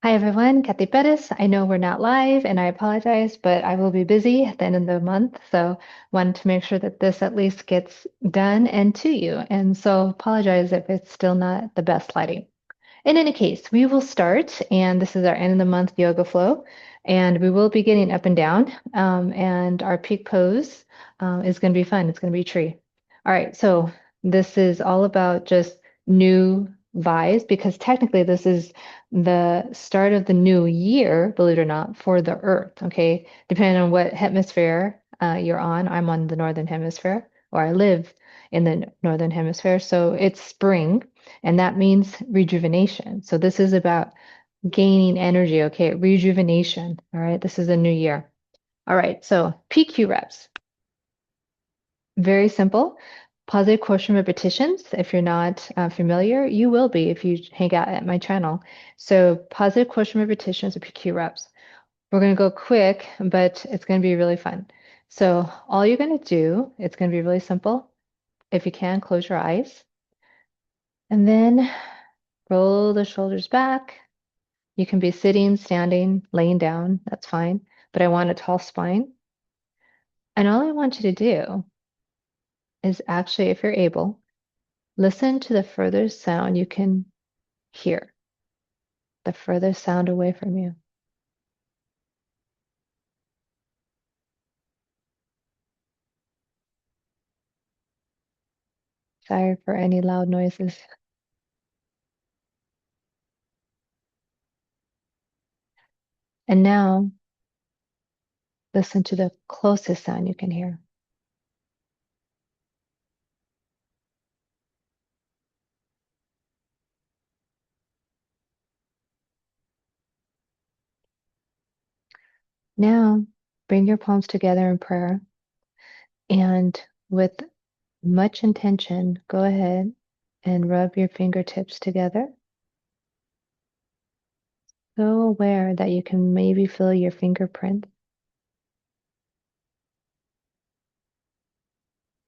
Hi everyone, Cathy Bettis. I know we're not live and I apologize, but I will be busy at the end of the month. So wanted to make sure that this at least gets done and to you. And so apologize if it's still not the best lighting. In any case, we will start, and this is our end of the month yoga flow, and we will be getting up and down. And our peak pose is going to be fun. It's going to be tree. All right, so this is all about just new vibes because technically this is the start of the new year, believe it or not, for the Earth. Okay, depending on what hemisphere you're on. I'm on the northern hemisphere, or I live in the northern hemisphere, so it's spring and that means rejuvenation. So this is about gaining energy, okay? Rejuvenation, all right? This is a new year. All right, so PQ reps, very simple. Positive quotient repetitions, if you're not familiar, you will be if you hang out at my channel. So positive quotient repetitions or PQ reps. We're going to go quick, but it's going to be really fun. So all you're going to do, it's going to be really simple. If you can, close your eyes and then roll the shoulders back. You can be sitting, standing, laying down, that's fine. But I want a tall spine. And all I want you to do is actually, if you're able, listen to the furthest sound you can hear, the furthest sound away from you. Sorry for any loud noises. And now listen to the closest sound you can hear. Now bring your palms together in prayer and with much intention, go ahead and rub your fingertips together. So aware that you can maybe feel your fingerprint.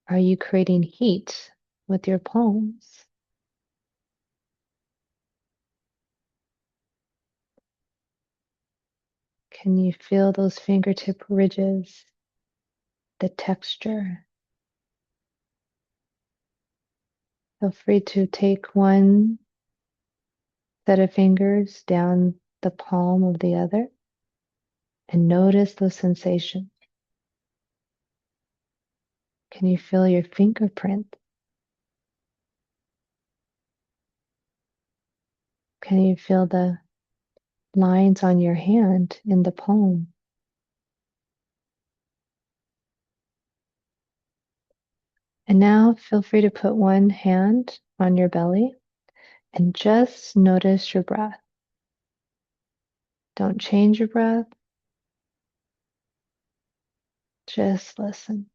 Are you creating heat with your palms? Can you feel those fingertip ridges, the texture? Feel free to take one set of fingers down the palm of the other and notice those sensations. Can you feel your fingerprint? Can you feel the lines on your hand in the palm? And now feel free to put one hand on your belly and just notice your breath. Don't change your breath. Just listen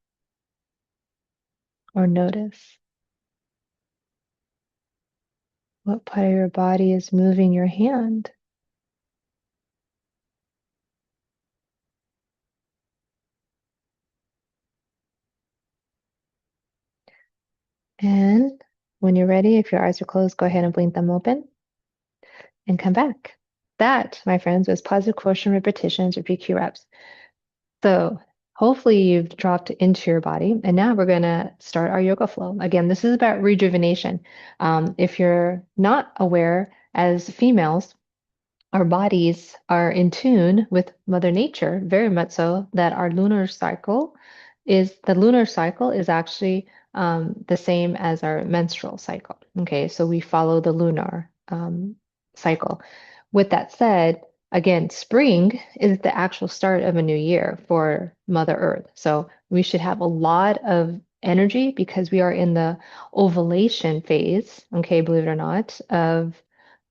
or notice what part of your body is moving your hand. And when you're ready, if your eyes are closed, go ahead and blink them open and come back. That, my friends, was positive quotient repetitions or PQ reps. So hopefully you've dropped into your body. And now we're going to start our yoga flow. Again, this is about rejuvenation. If you're not aware, as females, our bodies are in tune with Mother Nature, very much so that our lunar cycle is actually the same as our menstrual cycle. Okay, so we follow the lunar cycle. With that said, again, spring is the actual start of a new year for Mother Earth. So we should have a lot of energy because we are in the ovulation phase, okay, believe it or not, of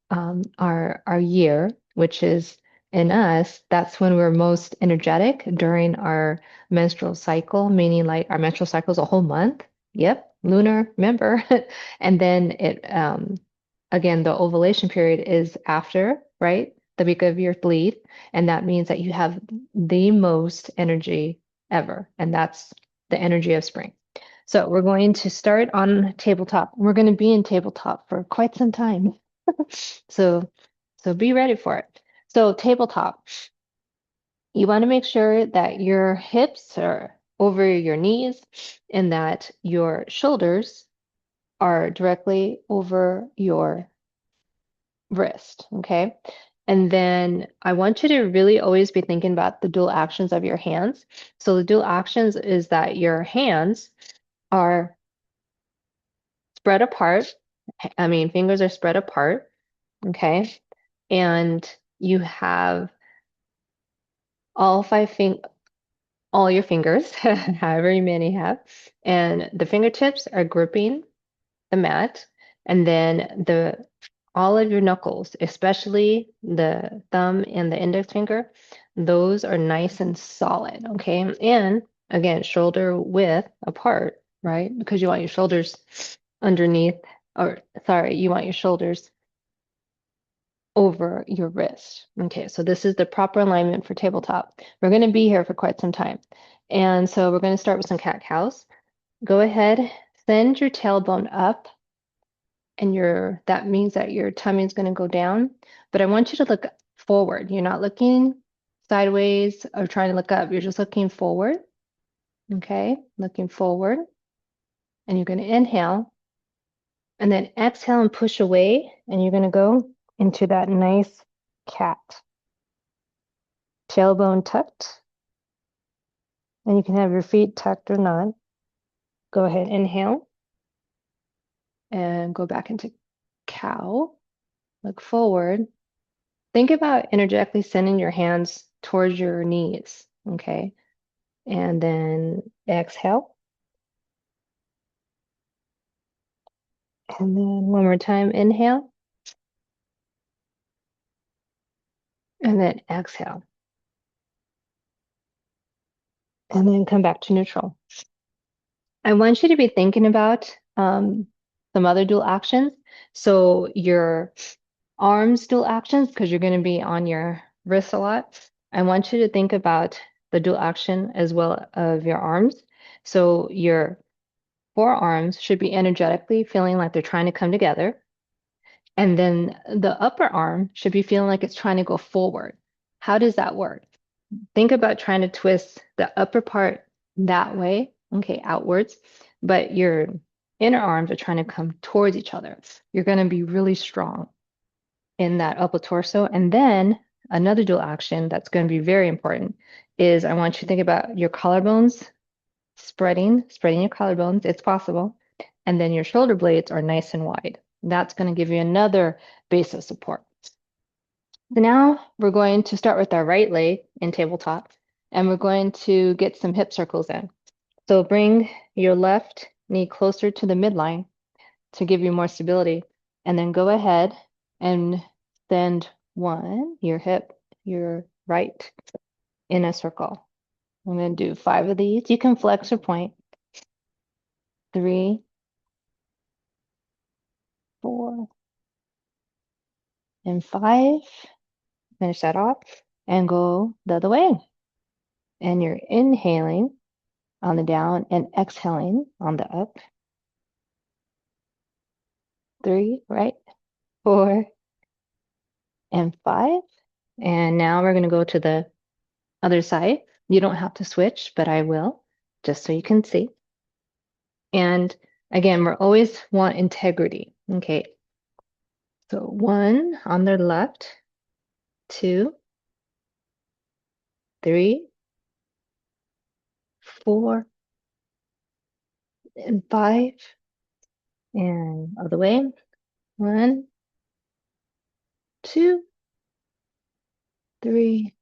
our year, which is in us, that's when we're most energetic during our menstrual cycle, meaning like our menstrual cycle is a whole month. Yep, lunar, remember. And then it again, the ovulation period is after, right? The week of your bleed, and that means that you have the most energy ever, and that's the energy of spring. So we're going to start on tabletop. We're going to be in tabletop for quite some time. So, so be ready for it. So tabletop, you want to make sure that your hips are over your knees and that your shoulders are directly over your wrist, okay? And then I want you to really always be thinking about the dual actions of your hands. So the dual actions is that your hands are spread apart. I mean, fingers are spread apart, okay? And you have all all your fingers, however many you have, and the fingertips are gripping the mat, and then the all of your knuckles, especially the thumb and the index finger, those are nice and solid, okay? And again, shoulder width apart, right? Because you want your shoulders underneath, or sorry, you want your shoulders over your wrist. Okay, so this is the proper alignment for tabletop. We're going to be here for quite some time. And so we're going to start with some cat cows. Go ahead, send your tailbone up, and that means that your tummy is going to go down. But I want you to look forward. You're not looking sideways or trying to look up. You're just looking forward. Okay, looking forward. And you're going to inhale and then exhale and push away. And you're going to go into that nice cat. Tailbone tucked. And you can have your feet tucked or not. Go ahead, inhale and go back into cow. Look forward. Think about energetically sending your hands towards your knees. Okay. And then exhale. And then one more time, inhale. And then exhale. And then come back to neutral. I want you to be thinking about some other dual actions. So your arms dual actions, because you're going to be on your wrists a lot. I want you to think about the dual action as well of your arms. So your forearms should be energetically feeling like they're trying to come together. And then the upper arm should be feeling like it's trying to go forward. How does that work? Think about trying to twist the upper part that way, okay, outwards, but your inner arms are trying to come towards each other. You're going to be really strong in that upper torso. And then another dual action that's going to be very important is I want you to think about your collarbones spreading your collarbones. It's possible. And then your shoulder blades are nice and wide. That's going to give you another base of support. So now we're going to start with our right leg in tabletop, and we're going to get some hip circles in. So bring your left knee closer to the midline to give you more stability. And then go ahead and send your right in a circle. I'm going to do 5 of these. You can flex or point. 3, 4, and 5. Finish that off and go the other way. And you're inhaling on the down and exhaling on the up. 3, right? 4, and 5. And now we're going to go to the other side. You don't have to switch, but I will, just so you can see. And again, we always want integrity. Okay. So 1 on the left, 2, 3, 4, and 5. And other way. 1, 2, 3,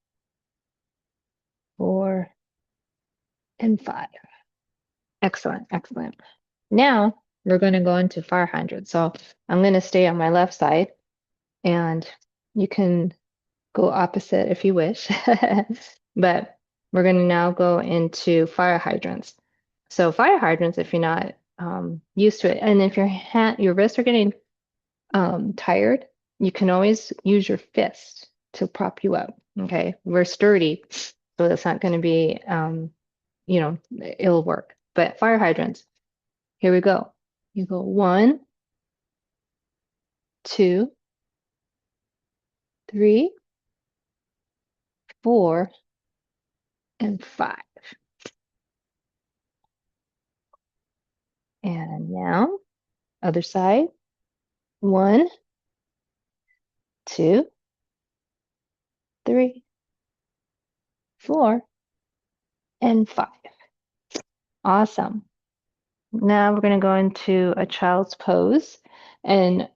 4, and 5. Excellent, excellent. Now we're going to go into fire hydrant. So I'm going to stay on my left side, and you can go opposite if you wish. But we're going to now go into fire hydrants. So fire hydrants, if you're not used to it, and if your wrists are getting tired, you can always use your fist to prop you up. Okay, we're sturdy, so that's not going to be it'll work. But fire hydrants, here we go. You go 1, 2, 3, 4, and 5. And now, other side. 1, 2, 3, 4, and 5. Awesome. Now we're going to go into a child's pose and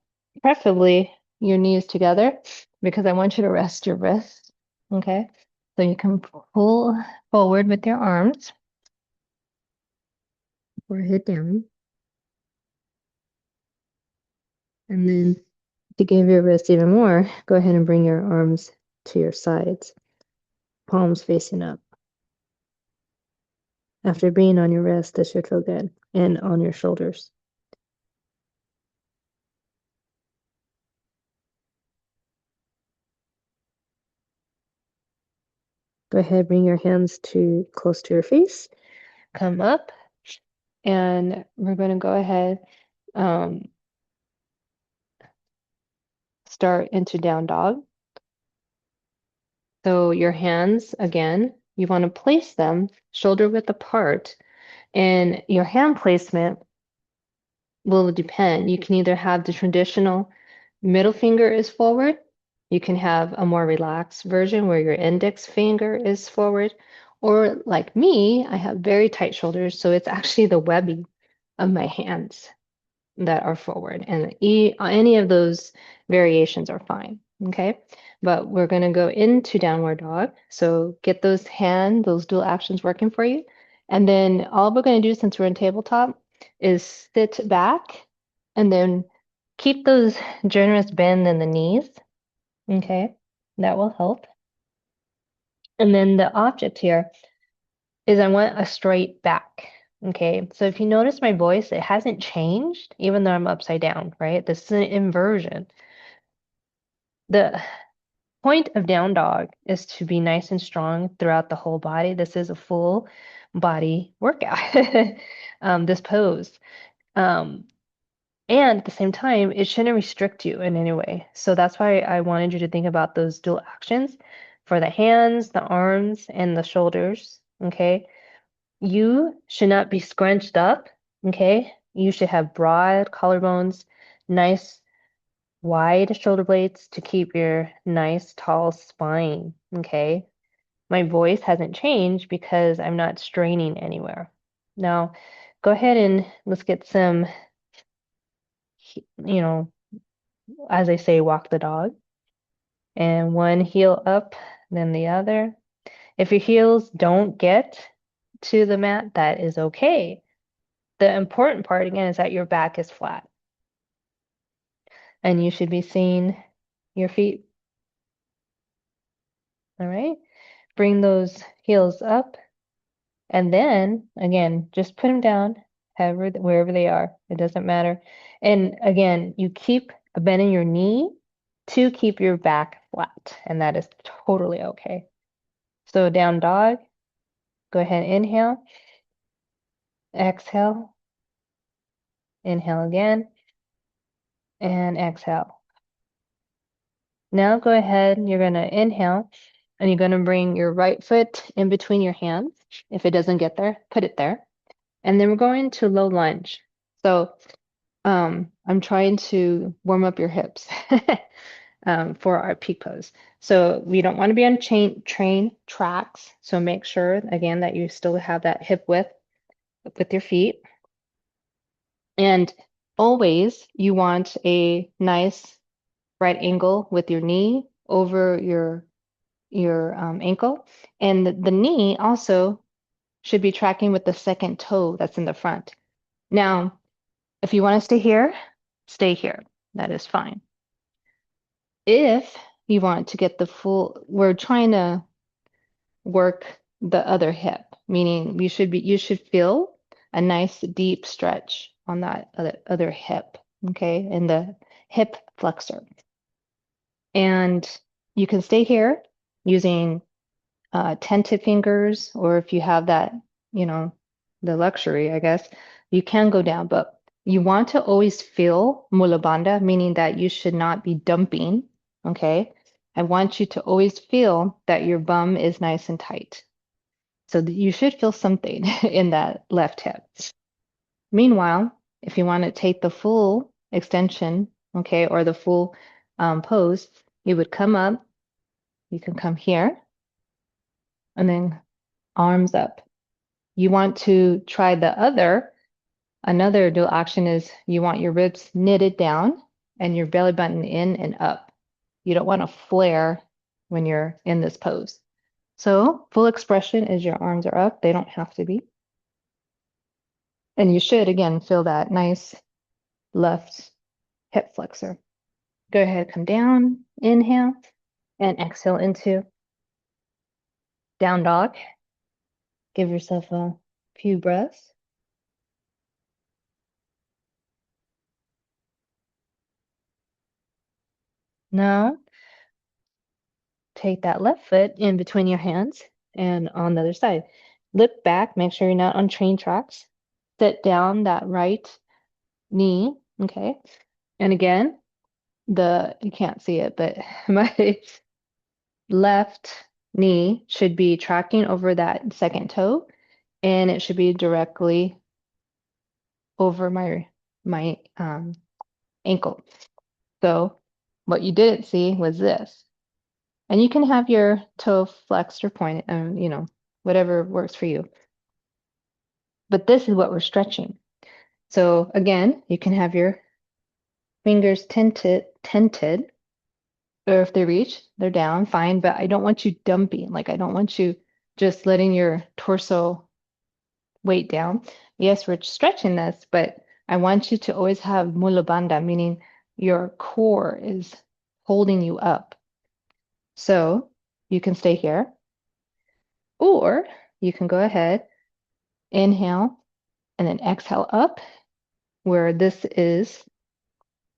preferably your knees together because I want you to rest your wrists. Okay. So you can pull forward with your arms, forehead down, and then to give your wrist even more, go ahead and bring your arms to your sides, palms facing up. After being on your wrist, this should feel good, and on your shoulders. Go ahead, bring your hands to close to your face, come up, and we're going to go ahead, um, start into down dog. So your hands, again, you want to place them shoulder width apart, and your hand placement will depend. You can either have the traditional middle finger is forward, you can have a more relaxed version where your index finger is forward, or like me, I have very tight shoulders, so it's actually the webbing of my hands that are forward, and any of those variations are fine. Okay, but we're going to go into downward dog. So get those dual actions working for you. And then all we're going to do since we're in tabletop is sit back and then keep those generous bend in the knees. Okay, that will help. And then the object here is I want a straight back. Okay, so if you notice my voice, it hasn't changed, even though I'm upside down, right? This is an inversion. The point of down dog is to be nice and strong throughout the whole body. This is a full body workout, this pose. Um, and at the same time, it shouldn't restrict you in any way. So that's why I wanted you to think about those dual actions for the hands, the arms, and the shoulders. Okay. You should not be scrunched up, okay? You should have broad collarbones, nice wide shoulder blades to keep your nice tall spine, okay? My voice hasn't changed because I'm not straining anywhere. Now, go ahead and let's get some, you know, as I say, walk the dog. And one heel up, then the other. If your heels don't get to the mat, that is okay. The important part again is that your back is flat and you should be seeing your feet. All right. Bring those heels up and then again, just put them down wherever they are. It doesn't matter. And again, you keep a bend in your knee to keep your back flat, and that is totally okay. So down dog, go ahead, inhale, exhale, inhale again, and exhale. Now go ahead, you're going to inhale, and you're going to bring your right foot in between your hands. If it doesn't get there, put it there. And then we're going to low lunge. So I'm trying to warm up your hips for our peak pose. So we don't want to be on train tracks. So make sure, again, that you still have that hip width with your feet. And always you want a nice right angle with your knee over your ankle, and the knee also should be tracking with the second toe that's in the front. Now, if you want to stay here, stay here. That is fine. If you want to get the full, we're trying to work the other hip, meaning you should feel a nice deep stretch on that other hip, okay, in the hip flexor. And you can stay here using tented fingers, or if you have that, you know, the luxury, I guess, you can go down, but you want to always feel mula bandha, meaning that you should not be dumping, okay? I want you to always feel that your bum is nice and tight. So you should feel something in that left hip. Meanwhile, if you want to take the full extension, okay, or the full pose, you would come up, you can come here, and then arms up. You want to try another dual action is you want your ribs knitted down and your belly button in and up. You don't want to flare when you're in this pose. So full expression is your arms are up. They don't have to be. And you should, again, feel that nice left hip flexor. Go ahead, come down, inhale, and exhale into down dog. Give yourself a few breaths. Now, take that left foot in between your hands and on the other side. Look back, make sure you're not on train tracks. Sit down that right knee, okay? And again, you can't see it, but my left knee should be tracking over that second toe, and it should be directly over my ankle. So what you didn't see was this. And you can have your toe flexed or pointed, whatever works for you. But this is what we're stretching. So again, you can have your fingers tented, or if they reach, they're down, fine. But I don't want you dumping. Like I don't want you just letting your torso weight down. Yes, we're stretching this, but I want you to always have mula bandha, meaning your core is holding you up. So you can stay here, or you can go ahead, inhale, and then exhale up, where this is,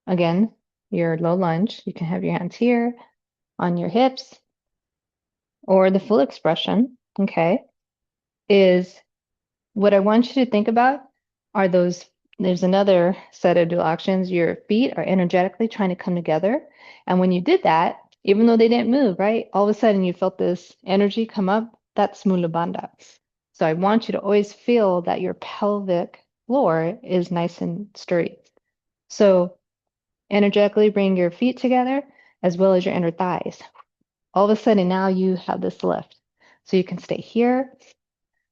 again, your low lunge. You can have your hands here on your hips, or the full expression, okay, is what I want you to think about are there's another set of dual actions. Your feet are energetically trying to come together. And when you did that, even though they didn't move, right, all of a sudden you felt this energy come up. That's Mula Bandha. So I want you to always feel that your pelvic floor is nice and sturdy. So energetically bring your feet together as well as your inner thighs. All of a sudden now you have this lift. So you can stay here.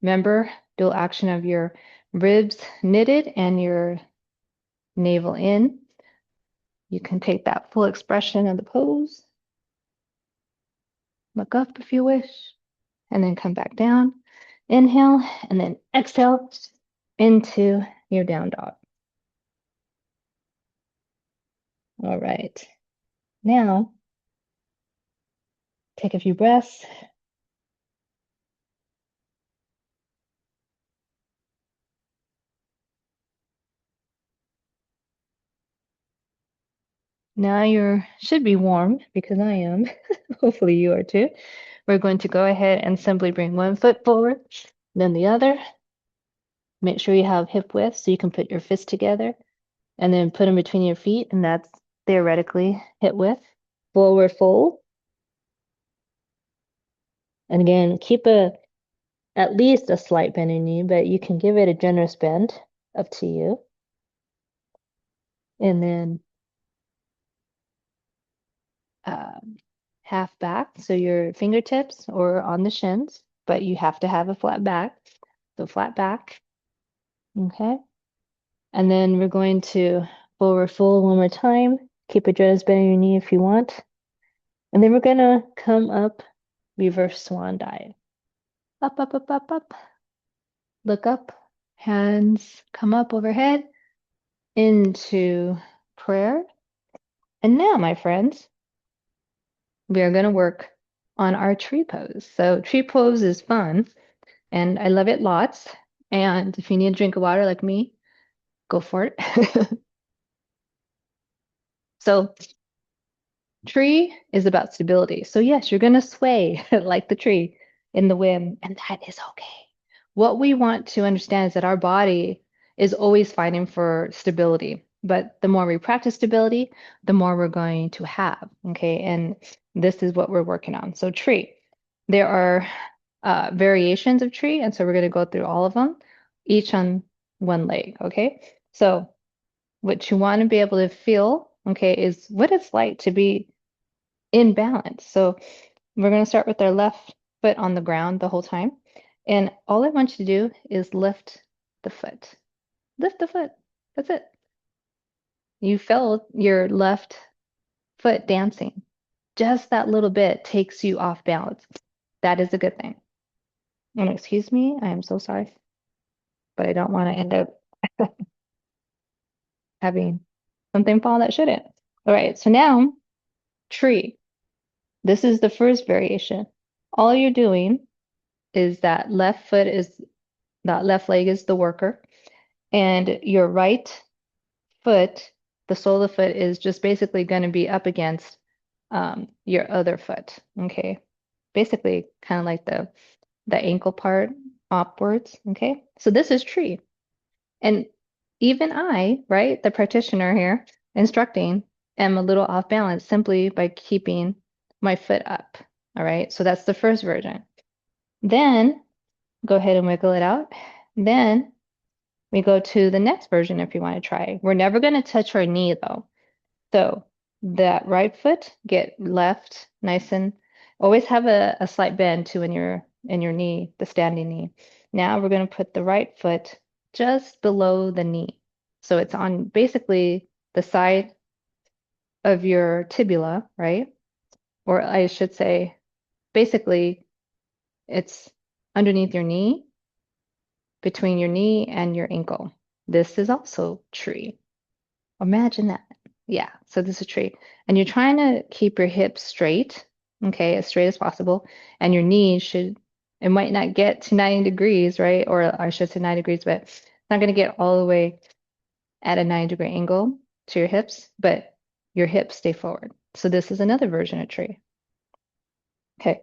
Remember, dual action of your ribs knitted and your navel in. You can take that full expression of the pose. Look up if you wish, and then come back down. Inhale, and then exhale into your down dog. All right. Now, take a few breaths. Now you should be warm because I am. Hopefully you are too. We're going to go ahead and simply bring one foot forward, then the other. Make sure you have hip width so you can put your fists together and then put them between your feet, and that's theoretically hip width. Forward fold. And again, keep at least a slight bend in knee, but you can give it a generous bend, up to you. And then half back, so your fingertips or on the shins, but you have to have a flat back. So flat back, okay? And then we're going to forward fold one more time. Keep a generous bend in your knee if you want. And then we're gonna come up, reverse swan dive. Up, up, up, up, up. Look up, hands come up overhead into prayer. And now, my friends, we are going to work on our tree pose. So tree pose is fun, and I love it lots. And if you need a drink of water like me, go for it. So tree is about stability. So yes, you're going to sway like the tree in the wind, and that is okay. What we want to understand is that our body is always fighting for stability. But the more we practice stability, the more we're going to have. Okay. And this is what we're working on. So, tree. There are variations of tree. And so we're going to go through all of them, each on one leg. Okay. So, what you want to be able to feel, okay, is what it's like to be in balance. So, we're going to start with our left foot on the ground the whole time. And all I want you to do is lift the foot. Lift the foot. That's it. You felt your left foot dancing. Just that little bit takes you off balance. That is a good thing. And excuse me, I am so sorry, but I don't want to end up having something fall that shouldn't. All right, so now tree. This is the first variation. All you're doing is that left leg is the worker, and your right foot, the sole of the foot, is just basically going to be up against your other foot. Okay, basically kind of like the ankle part upwards. Okay, so this is tree. And even I, right, the practitioner here, instructing, am a little off balance simply by keeping my foot up. All right, so that's the first version. Then go ahead and wiggle it out. Then we go to the next version if you want to try. We're never going to touch our knee though. So that right foot, get left nice and always have a slight bend too in your knee, the standing knee. Now we're going to put the right foot just below the knee. So it's on basically the side of your tibula, right? Or I should say, basically, it's underneath your knee, between your knee and your ankle. This is also tree. Imagine that. Yeah, so this is a tree. And you're trying to keep your hips straight, okay, as straight as possible. And your knees should, it might not get to 90 degrees, right? Or I should say 90 degrees, but it's not going to get all the way at a 90-degree angle to your hips, but your hips stay forward. So this is another version of tree. Okay,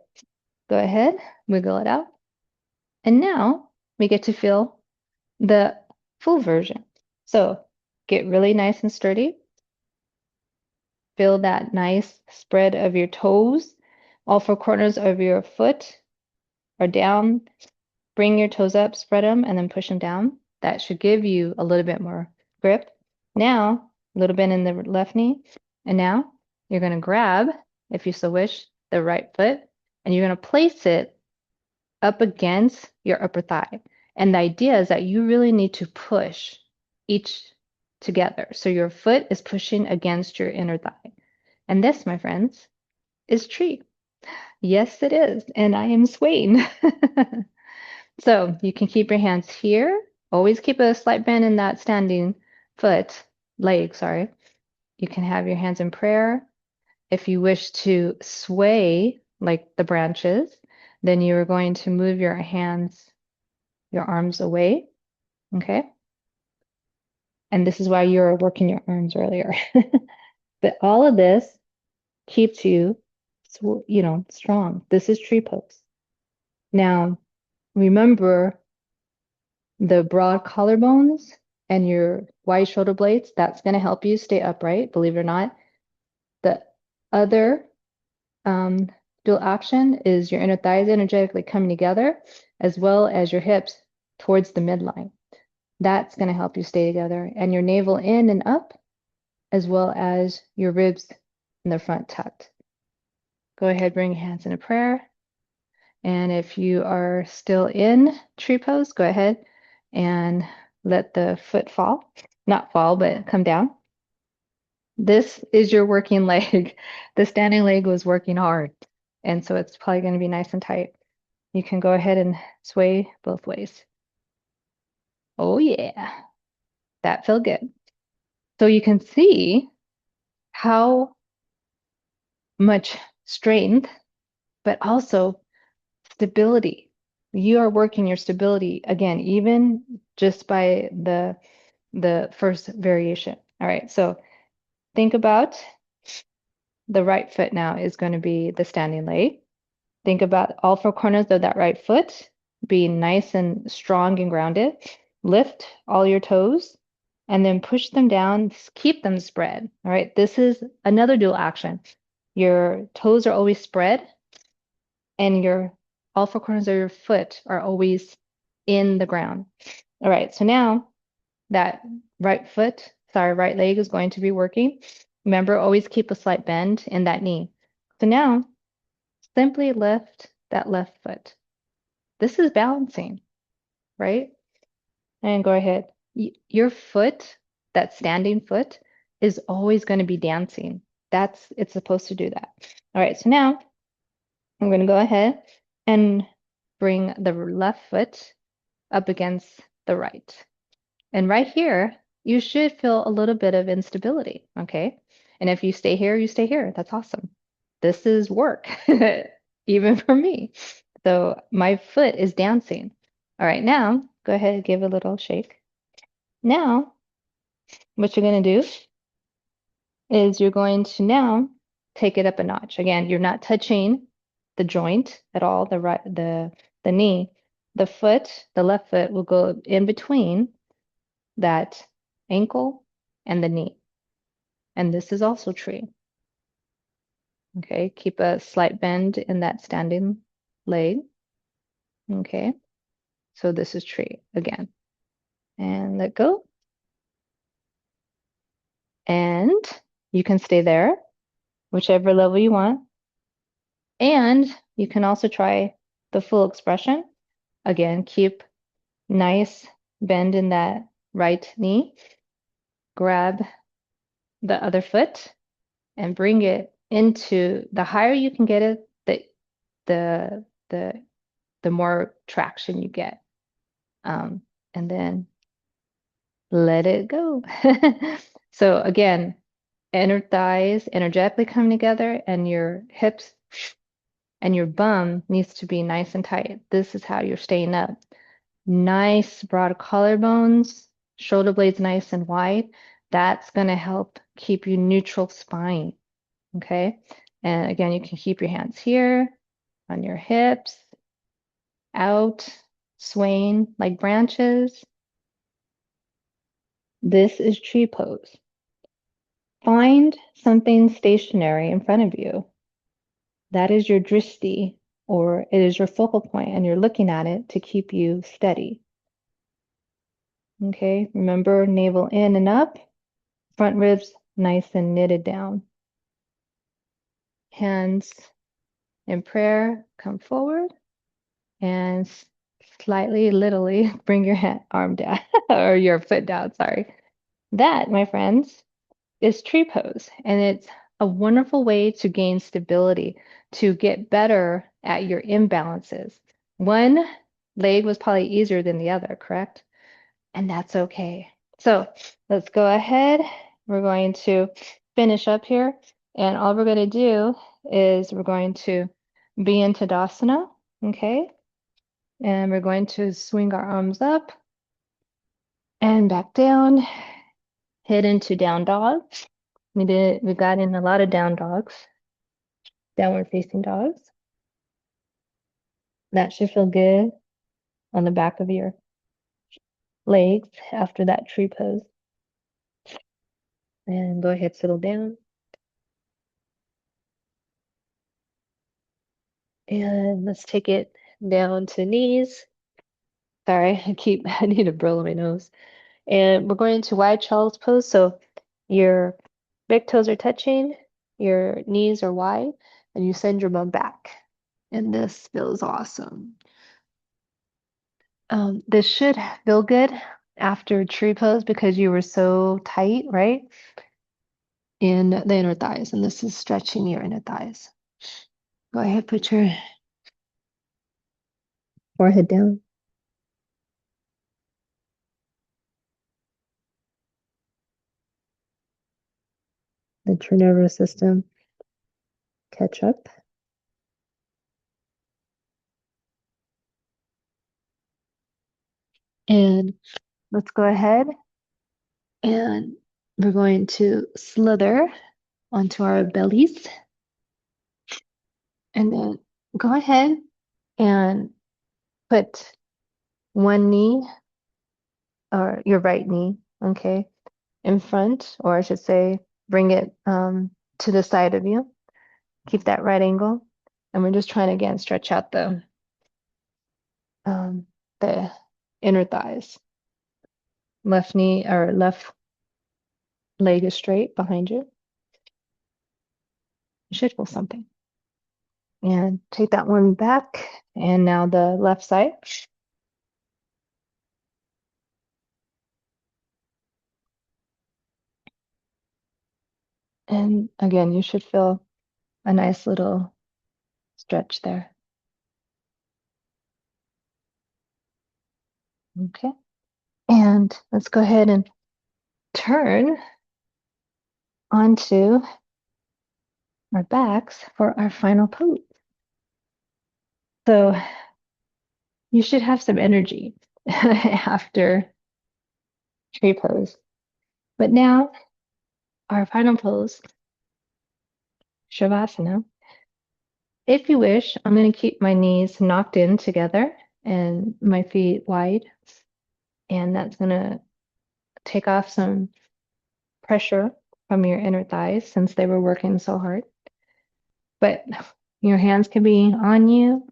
go ahead, wiggle it out. And now we get to feel the full version. So get really nice and sturdy. Feel that nice spread of your toes. All four corners of your foot are down. Bring your toes up, spread them, and then push them down. That should give you a little bit more grip. Now, a little bit in the left knee. And now you're going to grab, if you so wish, the right foot, and you're going to place it up against your upper thigh. And the idea is that you really need to push each together. So your foot is pushing against your inner thigh. And this, my friends, is tree. Yes, it is. And I am swaying. So you can keep your hands here. Always keep a slight bend in that standing leg, sorry. You can have your hands in prayer. If you wish to sway like the branches, then you are going to move your hands, your arms away. Okay. And this is why you were working your arms earlier. But all of this keeps you, strong. This is tree pose. Now, remember the broad collarbones and your wide shoulder blades. That's going to help you stay upright, believe it or not. The other dual action is your inner thighs energetically coming together, as well as your hips towards the midline. That's going to help you stay together. And your navel in and up, as well as your ribs in the front tucked. Go ahead, bring your hands into prayer. And if you are still in tree pose, go ahead and let the foot fall. Not fall, but come down. This is your working leg. The standing leg was working hard. And so it's probably going to be nice and tight. You can go ahead and sway both ways. Oh, yeah. That felt good. So you can see how much strength, but also stability. You are working your stability again, even just by the first variation. All right, so think about the right foot now is going to be the standing leg. Think about all four corners of that right foot being nice and strong and grounded. Lift all your toes and then push them down, keep them spread. All right, this is another dual action. Your toes are always spread, and your all four corners of your foot are always in the ground. All right, so now that right leg is going to be working. Remember, always keep a slight bend in that knee. So now simply lift that left foot. This is balancing, right? And go ahead. Your foot, that standing foot, is always going to be dancing. It's supposed to do that. All right, so now I'm going to go ahead and bring the left foot up against the right. And right here, you should feel a little bit of instability, okay? And if you stay here, you stay here. That's awesome. This is work, even for me. So my foot is dancing. All right, now go ahead and give a little shake. Now, what you're going to do is you're going to now take it up a notch. Again, you're not touching the joint at all, the knee. The foot, the left foot will go in between that ankle and the knee. And this is also tree. Okay, keep a slight bend in that standing leg. Okay, so this is tree again. And let go. And you can stay there, whichever level you want. And you can also try the full expression. Again, keep nice bend in that right knee. Grab the other foot and bring it into the higher you can get it, the the the more traction you get. And then let it go. So again, inner thighs energetically coming together, and your hips and your bum needs to be nice and tight. This is how you're staying up. Nice broad collarbones, shoulder blades nice and wide. That's going to help keep you neutral spine. Okay. And again, you can keep your hands here on your hips, out, swaying like branches. This is tree pose. Find something stationary in front of you. That is your drishti, or it is your focal point, and you're looking at it to keep you steady. Okay, remember navel in and up, front ribs nice and knitted down. Hands in prayer, come forward, and slightly, literally bring your arm down, or your foot down, sorry. That, my friends, is tree pose, and it's a wonderful way to gain stability, to get better at your imbalances. One leg was probably easier than the other, correct? And that's okay. So let's go ahead. We're going to finish up here, and all we're going to do is we're going to be in Tadasana, okay? And we're going to swing our arms up and back down, head into down dog. We got in a lot of down dogs, downward facing dogs. That should feel good on the back of your legs after that tree pose. And go ahead, settle down. And let's take it down to knees. Sorry, I need a blow on my nose. And we're going to wide child's pose. So your big toes are touching, your knees are wide, and you send your bum back. And this feels awesome. This should feel good after tree pose because you were so tight, right? In the inner thighs. And this is stretching your inner thighs. Go ahead, put your forehead down. Let your nervous system catch up. And let's go ahead and we're going to slither onto our bellies. And then go ahead and put one knee or your right knee, okay, in front, or I should say, bring it to the side of you. Keep that right angle. And we're just trying to again stretch out um, the inner thighs. Left knee or left leg is straight behind you. You should feel something. And take that one back. And now the left side. And again, you should feel a nice little stretch there. Okay. And let's go ahead and turn onto our backs for our final pose. So you should have some energy after tree pose. But now our final pose, Shavasana. If you wish, I'm going to keep my knees knocked in together and my feet wide. And that's going to take off some pressure from your inner thighs since they were working so hard. But your hands can be on you,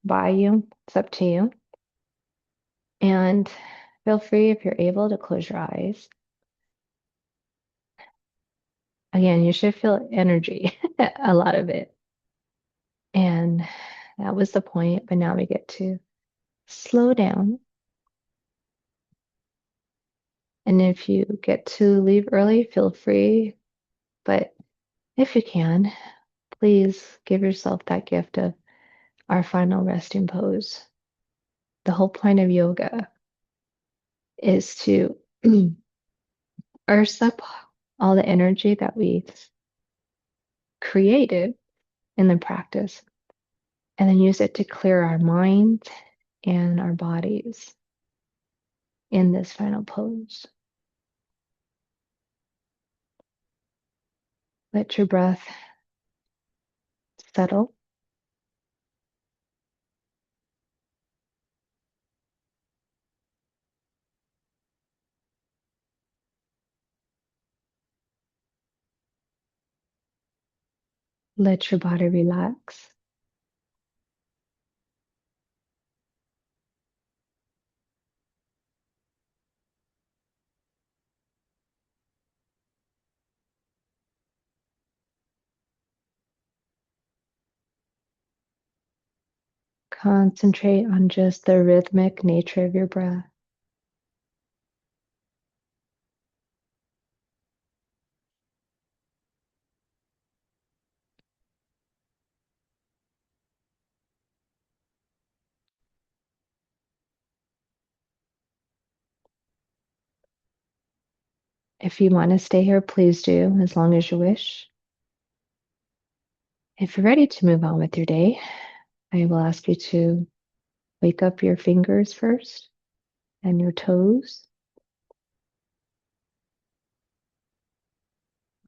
by you. It's up to you. And feel free if you're able to close your eyes. Again, you should feel energy, a lot of it. And that was the point. But now we get to slow down. And if you get to leave early, feel free. But if you can, please give yourself that gift of our final resting pose. The whole point of yoga is to earth up all the energy that we created in the practice and then use it to clear our mind and our bodies in this final pose. Let your breath settle. Let your body relax. Concentrate on just the rhythmic nature of your breath. If you want to stay here, please do, as long as you wish. If you're ready to move on with your day, I will ask you to wake up your fingers first and your toes.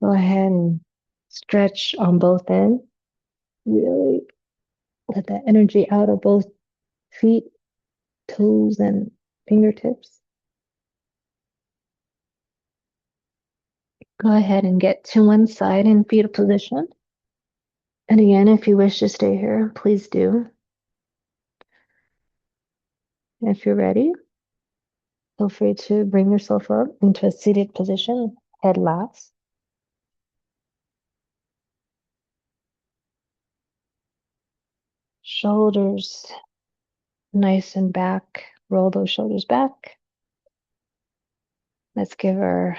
Go ahead and stretch on both ends. Really let that energy out of both feet, toes, and fingertips. Go ahead and get to one side in fetal position. And again, if you wish to stay here, please do. If you're ready, feel free to bring yourself up into a seated position, head last. Shoulders nice and back. Roll those shoulders back. Let's give her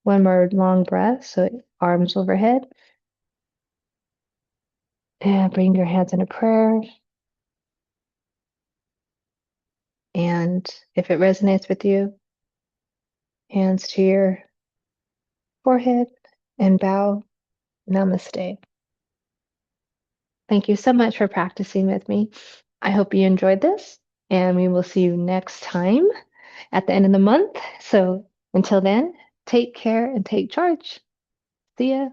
one more long breath. So arms overhead. And bring your hands into prayer. And if it resonates with you, hands to your forehead and bow. Namaste. Thank you so much for practicing with me. I hope you enjoyed this, and we will see you next time at the end of the month. So until then, take care and take charge. See ya.